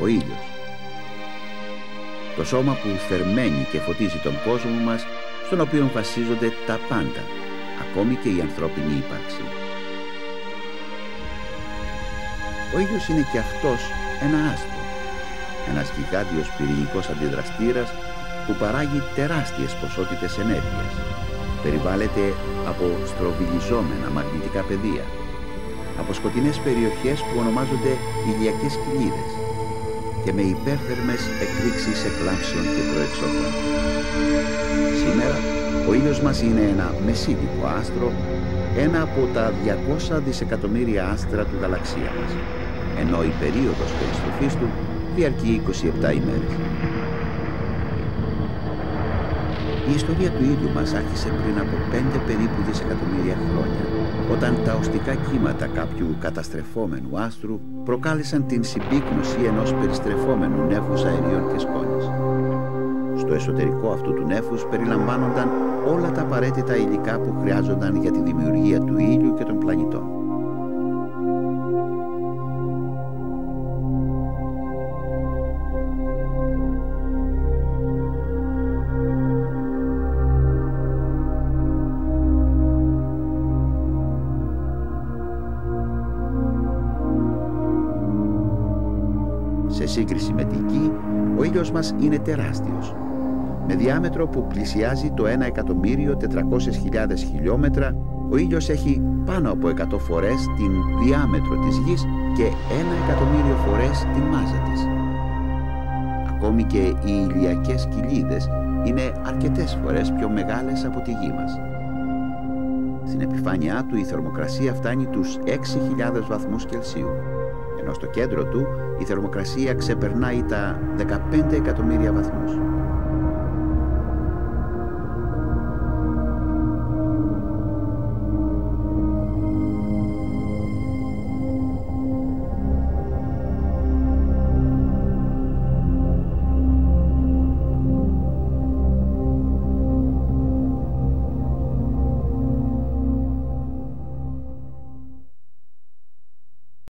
ο ήλιος. Το σώμα που θερμαίνει και φωτίζει τον κόσμο μας, στον οποίο βασίζονται τα πάντα, ακόμη και η ανθρώπινη ύπαρξη. Ο ήλιος είναι και αυτός ένα άστρο, ένας γιγάντιος πυρηνικός αντιδραστήρας που παράγει τεράστιες ποσότητες ενέργειας. Περιβάλλεται από στροβιλιζόμενα μαγνητικά πεδία, από σκοτεινές περιοχές που ονομάζονται ηλιακές κοιλίδες και με υπέρθερμες εκρήξεις εκλάμψεων και προεξόχων. Σήμερα ο ήλιος μας είναι ένα μεσίτικο άστρο, ένα από τα 200 δισεκατομμύρια άστρα του γαλαξία μας, ενώ η περίοδος περιστροφής του διαρκεί 27 ημέρες. Η ιστορία του ήλιου μας άρχισε πριν από 5 περίπου δισεκατομμύρια χρόνια, όταν τα οστικά κύματα κάποιου καταστρεφόμενου άστρου προκάλεσαν την συμπίκνωση ενός περιστρεφόμενου νέφους αερίων και σκόνης. Στο εσωτερικό αυτού του νέφους περιλαμβάνονταν όλα τα απαραίτητα υλικά που χρειάζονταν για τη δημιουργία του ήλιου και των πλανητών. Σε σύγκριση με τη Γη, ο ήλιος μας είναι τεράστιος. Με διάμετρο που πλησιάζει το 1.400.000 χιλιόμετρα, ο ήλιος έχει πάνω από 100 φορές την διάμετρο της Γης και 1.000.000 φορές την μάζα της. Ακόμη και οι ηλιακές κοιλίδες είναι αρκετές φορές πιο μεγάλες από τη Γη μας. Στην επιφάνειά του η θερμοκρασία φτάνει τους 6.000 βαθμούς Κελσίου, ενώ στο κέντρο του η θερμοκρασία ξεπερνάει τα 15 εκατομμύρια βαθμούς.